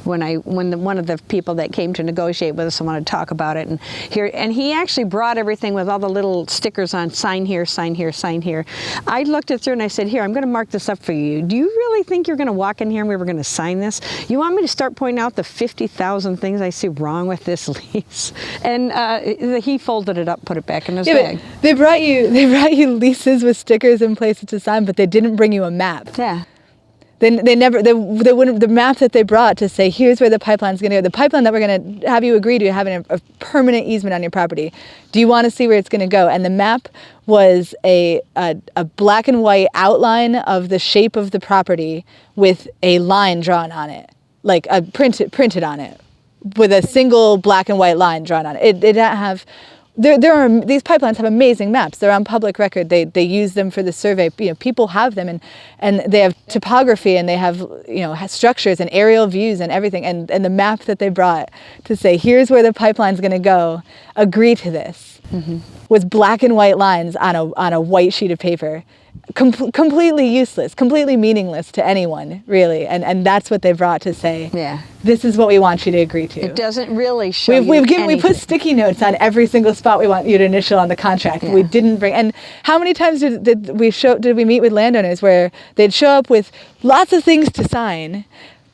when one of the people that came to negotiate with us wanted to talk about it, and he actually brought everything with all the little stickers on, sign here, sign here, sign here. I looked it through and I said, here, I'm going to mark this up for you. Do you really think you're going to walk in here and we were going to sign this? You want me to start pointing out the 50,000 things I see wrong with this lease? And he folded it up, put it back in his bag. They brought you leases with stickers and places to sign, but they didn't bring you a map. Yeah. They wouldn't, the map that they brought to say, here's where the pipeline's going to go, the pipeline that we're going to have you agree to having a permanent easement on your property. Do you want to see where it's going to go? And the map was a black and white outline of the shape of the property with a line drawn on it, like printed on it, with a single black and white line drawn on it. It didn't have. These pipelines have amazing maps. They're on public record. They use them for the survey. People have them, and they have topography, and they have structures and aerial views and everything. And the map that they brought to say, here's where the pipeline's going to go, agree to this, with black and white lines on a white sheet of paper. Completely useless, completely meaningless to anyone, really, and that's what they brought to say. Yeah, this is what we want you to agree to. It doesn't really show. We put sticky notes on every single spot we want you to initial on the contract. Yeah. We didn't bring. And how many times did we meet with landowners where they'd show up with lots of things to sign,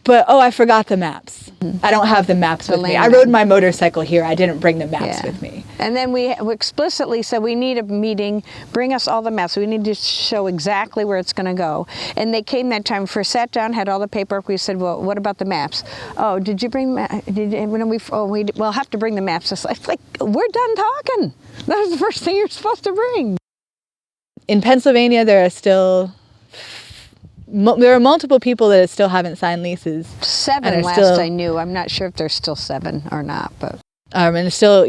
but I forgot the maps. I don't have the maps with me. I rode my motorcycle here. I didn't bring the maps with me. And then we explicitly said we need a meeting, bring us all the maps. We need to show exactly where it's going to go. And they came that time, sat down, had all the paperwork. We said, well, what about the maps? Oh, did you bring, we'll have to bring the maps. It's like, we're done talking. That was the first thing you're supposed to bring. In Pennsylvania, there are multiple people that still haven't signed leases. 7 last I knew. I'm not sure if there's still 7 or not, but. And still,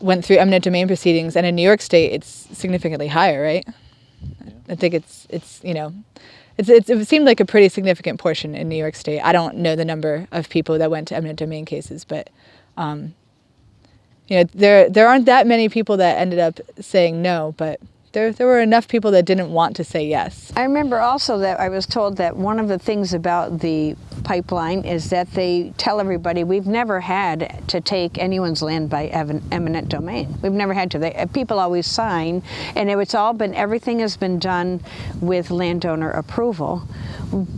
went through eminent domain proceedings. And in New York State, it's significantly higher, right? Yeah. I think it seemed like a pretty significant portion in New York State. I don't know the number of people that went to eminent domain cases, but there aren't that many people that ended up saying no, but. There were enough people that didn't want to say yes. I remember also that I was told that one of the things about the pipeline is that they tell everybody we've never had to take anyone's land by eminent domain. We've never had to. People always sign, and everything has been done with landowner approval,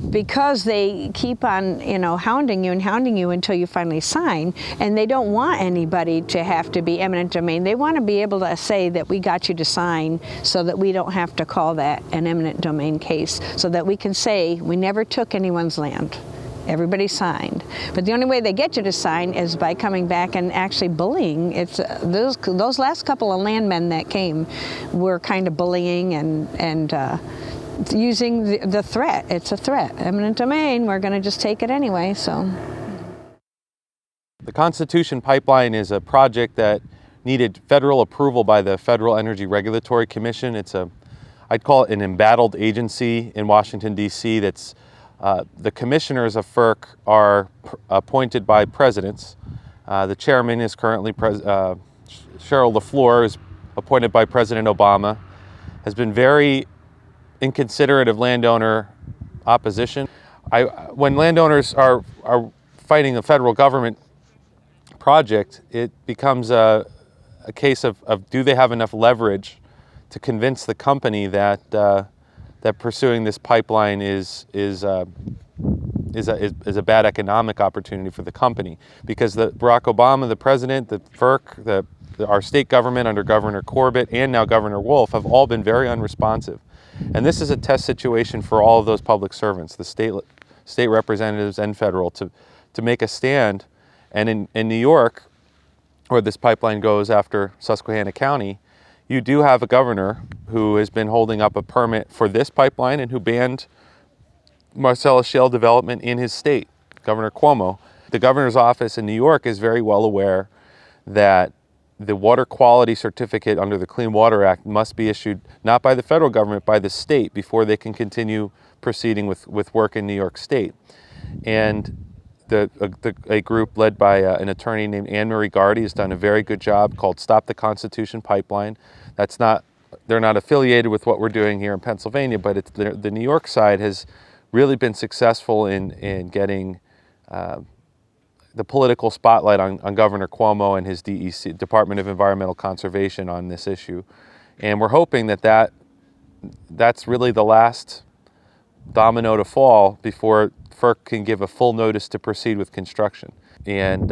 because they keep on hounding you until you finally sign, and they don't want anybody to have to be eminent domain. They want to be able to say that we got you to sign, so that we don't have to call that an eminent domain case, so that we can say we never took anyone's land. Everybody signed. But the only way they get you to sign is by coming back and actually bullying. It's those last couple of landmen that came were kind of bullying and using the threat. It's a threat. Eminent domain, we're going to just take it anyway. So the Constitution Pipeline is a project that needed federal approval by the Federal Energy Regulatory Commission. I'd call it an embattled agency in Washington, D.C. That's the commissioners of FERC are appointed by presidents. The chairman is currently Cheryl LaFleur, is appointed by President Obama, has been very inconsiderate of landowner opposition. When landowners are fighting the federal government project, it becomes a case of do they have enough leverage to convince the company that pursuing this pipeline is a bad economic opportunity for the company, because Barack Obama, the president, the FERC, our state government under Governor Corbett and now Governor Wolf have all been very unresponsive. And this is a test situation for all of those public servants, the state representatives and federal, to make a stand. And in New York, where this pipeline goes after Susquehanna County, you do have a governor who has been holding up a permit for this pipeline and who banned Marcellus Shale development in his state, Governor Cuomo. The governor's office in New York is very well aware that the water quality certificate under the Clean Water Act must be issued not by the federal government, by the state, before they can continue proceeding with work in New York State. And a group led by an attorney named Anne Marie Gardy has done a very good job called Stop the Constitution Pipeline. They're not affiliated with what we're doing here in Pennsylvania, but the New York side has really been successful in getting the political spotlight on Governor Cuomo and his DEC, Department of Environmental Conservation, on this issue. And we're hoping that's really the last domino to fall before FERC can give a full notice to proceed with construction. And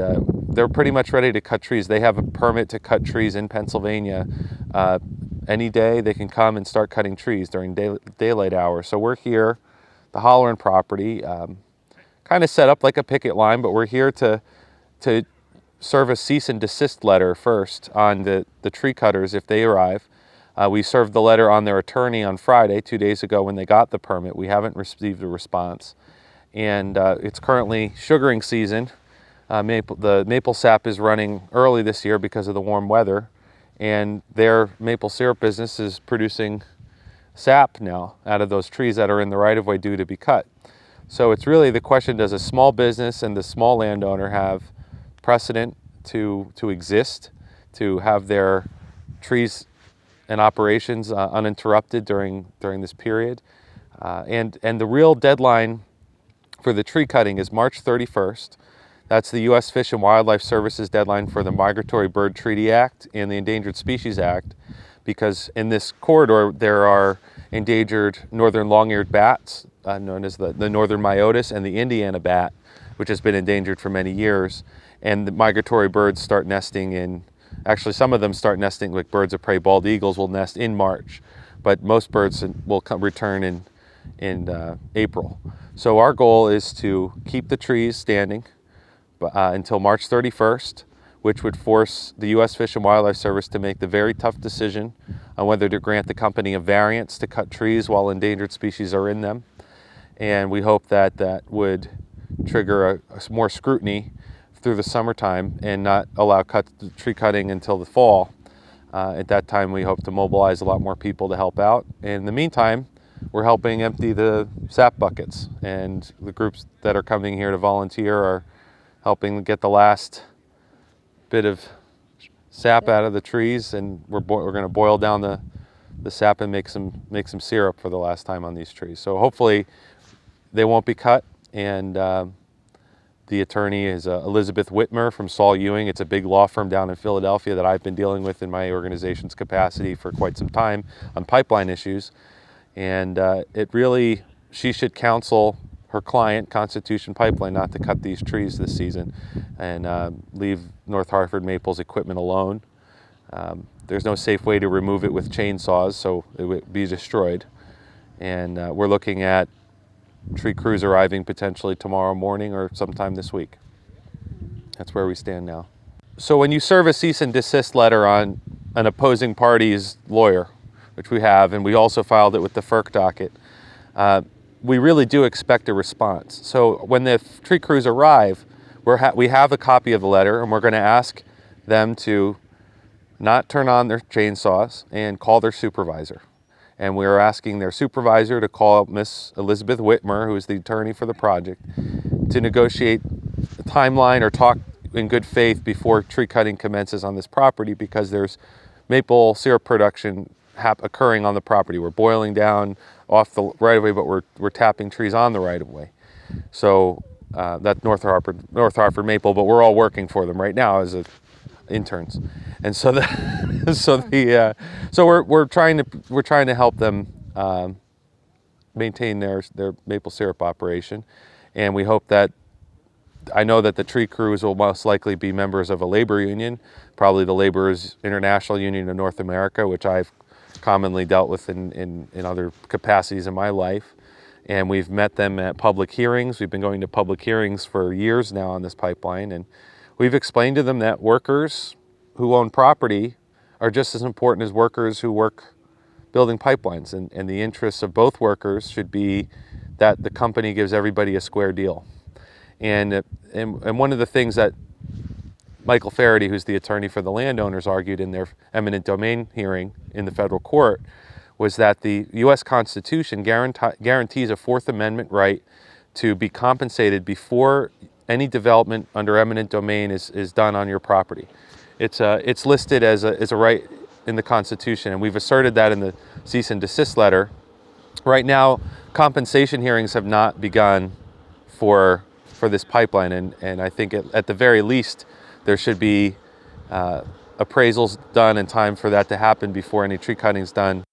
they're pretty much ready to cut trees. They have a permit to cut trees in Pennsylvania. Any day they can come and start cutting trees during daylight hours. So we're here, the Holleran property, kind of set up like a picket line, but we're here to serve a cease and desist letter first on the tree cutters if they arrive. We served the letter on their attorney on Friday, 2 days ago, when they got the permit. We haven't received a response. And it's currently sugaring season. The maple sap is running early this year because of the warm weather, and their maple syrup business is producing sap now out of those trees that are in the right-of-way due to be cut. So it's really the question, does a small business and the small landowner have precedent to exist, to have their trees and operations uninterrupted during this period? And the real deadline for the tree cutting is March 31st. That's the U.S. Fish and Wildlife Service's deadline for the Migratory Bird Treaty Act and the Endangered Species Act, because in this corridor there are endangered northern long-eared bats, known as the northern myotis, and the Indiana bat, which has been endangered for many years. And the migratory birds start nesting actually some of them start nesting, like birds of prey, bald eagles will nest in March, but most birds will return in April. So our goal is to keep the trees standing until March 31st, which would force the U.S. Fish and Wildlife Service to make the very tough decision on whether to grant the company a variance to cut trees while endangered species are in them. And we hope that would trigger a more scrutiny through the summertime and not allow tree cutting until the fall. At that time, we hope to mobilize a lot more people to help out. In the meantime, we're helping empty the sap buckets, and the groups that are coming here to volunteer are helping get the last bit of sap out of the trees, and we're going to boil down the sap and make some syrup for the last time on these trees. So hopefully they won't be cut. And the attorney is Elizabeth Whitmer from Saul Ewing. It's a big law firm down in Philadelphia that I've been dealing with in my organization's capacity for quite some time on pipeline issues. And she should counsel her client, Constitution Pipeline, not to cut these trees this season and leave North Hartford Maple's equipment alone. There's no safe way to remove it with chainsaws, so it would be destroyed. And we're looking at tree crews arriving potentially tomorrow morning or sometime this week. That's where we stand now. So when you serve a cease and desist letter on an opposing party's lawyer, which we have, and we also filed it with the FERC docket, we really do expect a response. So when the tree crews arrive, we have a copy of the letter, and we're going to ask them to not turn on their chainsaws and call their supervisor. And we're asking their supervisor to call Miss Elizabeth Whitmer, who is the attorney for the project, to negotiate a timeline or talk in good faith before tree cutting commences on this property, because there's maple syrup production occurring on the property. We're boiling down off the right-of-way, but we're tapping trees on the right-of-way. So that's North Hartford maple, but we're all working for them right now as interns, and so we're trying to help them maintain their maple syrup operation, and we hope that. I know that the tree crews will most likely be members of a labor union, probably the Laborers International Union of North America, which I've commonly dealt with in other capacities in my life. And we've met them at public hearings. We've been going to public hearings for years now on this pipeline, and we've explained to them that workers who own property are just as important as workers who work building pipelines, and the interests of both workers should be that the company gives everybody a square deal. And one of the things that Michael Faraday, who's the attorney for the landowners, argued in their eminent domain hearing in the federal court was that the U.S. Constitution guarantees a Fourth Amendment right to be compensated before any development under eminent domain is done on your property. It's listed as a right in the Constitution, and we've asserted that in the cease and desist letter. Right now, compensation hearings have not begun for this pipeline, and I think at the very least there should be appraisals done in time for that to happen before any tree cutting is done.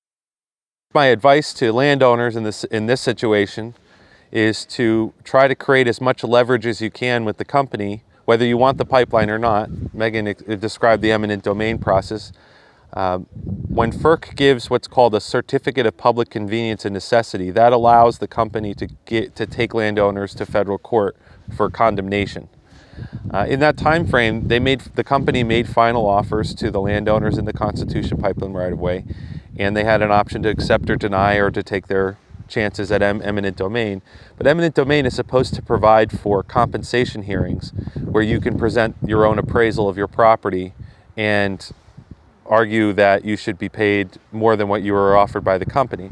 My advice to landowners in this situation is to try to create as much leverage as you can with the company, whether you want the pipeline or not. Megan described the eminent domain process. When FERC gives what's called a certificate of public convenience and necessity, that allows the company to take landowners to federal court for condemnation. In that time frame, the company made final offers to the landowners in the Constitution pipeline right-of-way, and they had an option to accept or deny or to take their chances at eminent domain. But eminent domain is supposed to provide for compensation hearings where you can present your own appraisal of your property and argue that you should be paid more than what you were offered by the company.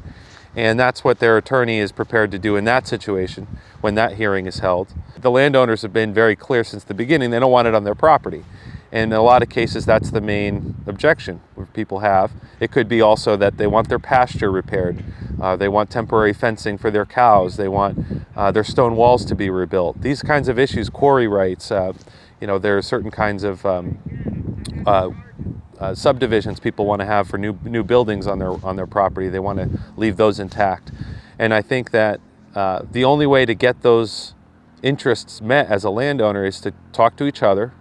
And that's what their attorney is prepared to do in that situation when that hearing is held. The landowners have been very clear since the beginning, they don't want it on their property. And in a lot of cases, that's the main objection people have. It could be also that they want their pasture repaired. They want temporary fencing for their cows. They want their stone walls to be rebuilt. These kinds of issues, quarry rights, there are certain kinds of subdivisions people want to have for new buildings on their property. They want to leave those intact. And I think that the only way to get those interests met as a landowner is to talk to each other.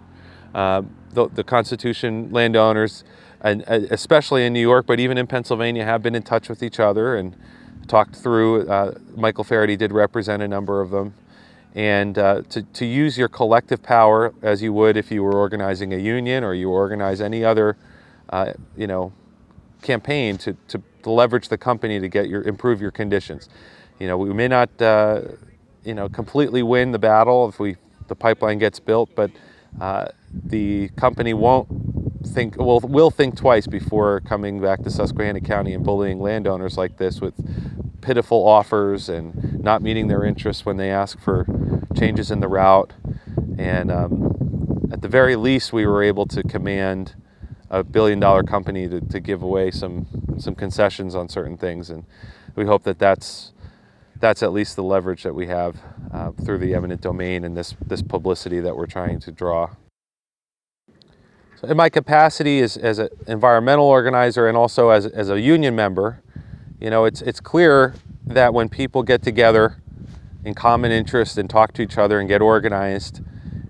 The Constitution landowners, and especially in New York, but even in Pennsylvania, have been in touch with each other and talked through. Michael Faraday did represent a number of them. And to use your collective power as you would if you were organizing a union or you organize any other campaign to leverage the company to improve your conditions. We may not completely win the battle if the pipeline gets built, but the company will think twice before coming back to Susquehanna County and bullying landowners like this with pitiful offers and not meeting their interests when they ask for changes in the route. And at the very least, we were able to command a billion-dollar company to give away some concessions on certain things, and we hope that that's at least the leverage that we have through the eminent domain and this publicity that we're trying to draw. So in my capacity as an environmental organizer and also as a union member, it's clear that when people get together in common interest and talk to each other and get organized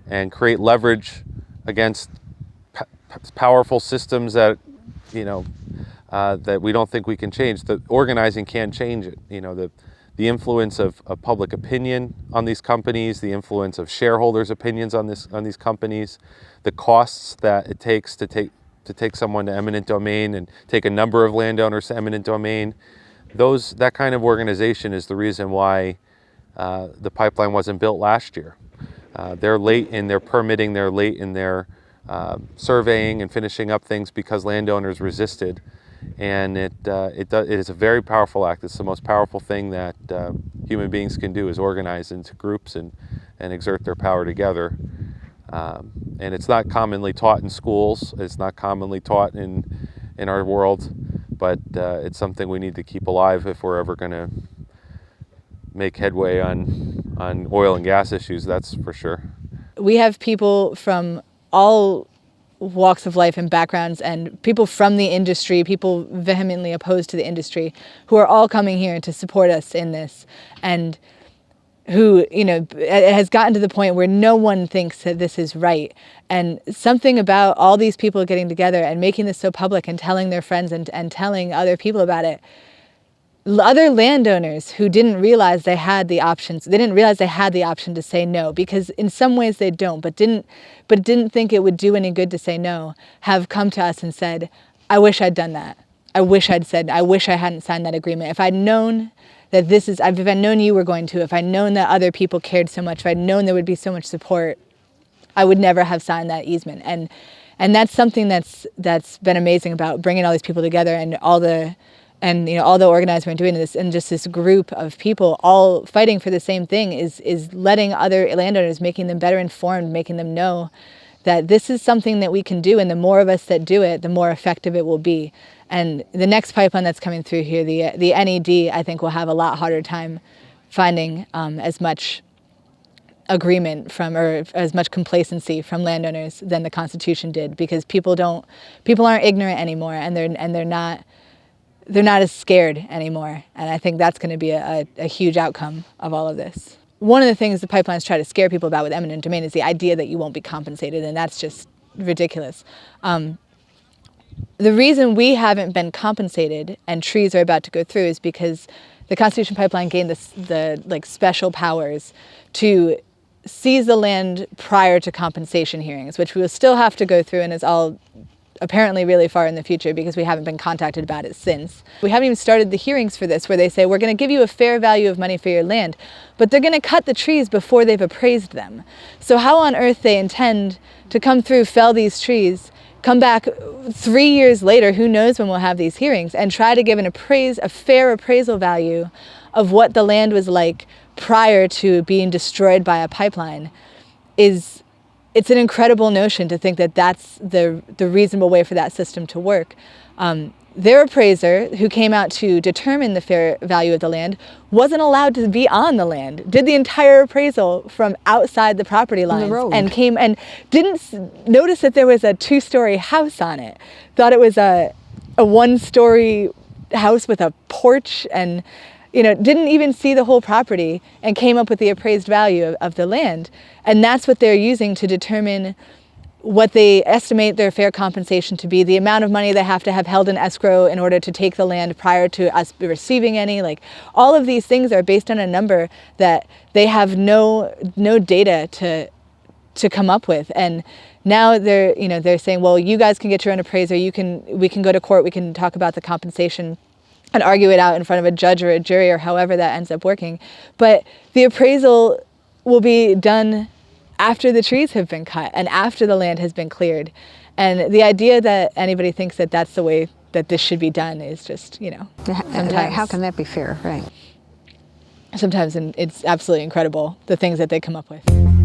and create leverage against powerful systems that that we don't think we can change, the organizing can change it. The influence of public opinion on these companies, the influence of shareholders' opinions on these companies, the costs that it takes to take someone to eminent domain and take a number of landowners to eminent domain. That kind of organization is the reason why the pipeline wasn't built last year. They're late in their permitting, they're late in their surveying and finishing up things because landowners resisted. And it is a very powerful act. It's the most powerful thing that human beings can do, is organize into groups and exert their power together. And it's not commonly taught in schools. It's not commonly taught in in our world, but it's something we need to keep alive if we're ever going to make headway on oil and gas issues, that's for sure. We have people from all walks of life and backgrounds, and people from the industry, people vehemently opposed to the industry, who are all coming here to support us in this, and who, you know, it has gotten to the point where no one thinks that this is right. And something about all these people getting together and making this so public and telling their friends and telling other people about it, other landowners who didn't realize they had the options, they didn't realize they had the option to say no, because in some ways they don't, but didn't think it would do any good to say no, have come to us and said, I wish I'd done that. I wish I hadn't signed that agreement. If I'd known that if I'd known you were going to, if I'd known that other people cared so much, if I'd known there would be so much support, I would never have signed that easement. And that's something that's been amazing about bringing all these people together, and all the organizers are doing this, and just this group of people all fighting for the same thing is letting other landowners, making them better informed, making them know that this is something that we can do, and the more of us that do it, the more effective it will be. And the next pipeline that's coming through here, the NED, I think will have a lot harder time finding as much agreement from, or as much complacency from landowners than the Constitution did, because people aren't ignorant anymore, and they're not as scared anymore. And I think that's going to be a huge outcome of all of this. One of the things the pipelines try to scare people about with eminent domain is the idea that you won't be compensated, and that's just ridiculous. The reason we haven't been compensated and trees are about to go through is because the Constitution Pipeline gained the special powers to seize the land prior to compensation hearings, which we will still have to go through, and is all apparently really far in the future because we haven't been contacted about it since. We haven't even started the hearings for this, where they say, we're going to give you a fair value of money for your land, but they're going to cut the trees before they've appraised them. So how on earth they intend to come through, fell these trees, come back 3 years later, who knows when we'll have these hearings, and try to give a fair appraisal value of what the land was like prior to being destroyed by a pipeline it's an incredible notion to think that that's the reasonable way for that system to work. Their appraiser, who came out to determine the fair value of the land, wasn't allowed to be on the land, did the entire appraisal from outside the property lines, and came and didn't notice that there was a 2-story house on it, thought it was a 1-story house with a porch, and didn't even see the whole property, and came up with the appraised value of the land. And that's what they're using to determine what they estimate their fair compensation to be, the amount of money they have to have held in escrow in order to take the land prior to us receiving any. Like, all of these things are based on a number that they have no data to come up with. And now they're saying, well, you guys can get your own appraiser, we can go to court, we can talk about the compensation and argue it out in front of a judge or a jury, or however that ends up working. But the appraisal will be done after the trees have been cut and after the land has been cleared. And the idea that anybody thinks that that's the way that this should be done is just, sometimes, how can that be fair, right? Sometimes it's absolutely incredible, the things that they come up with.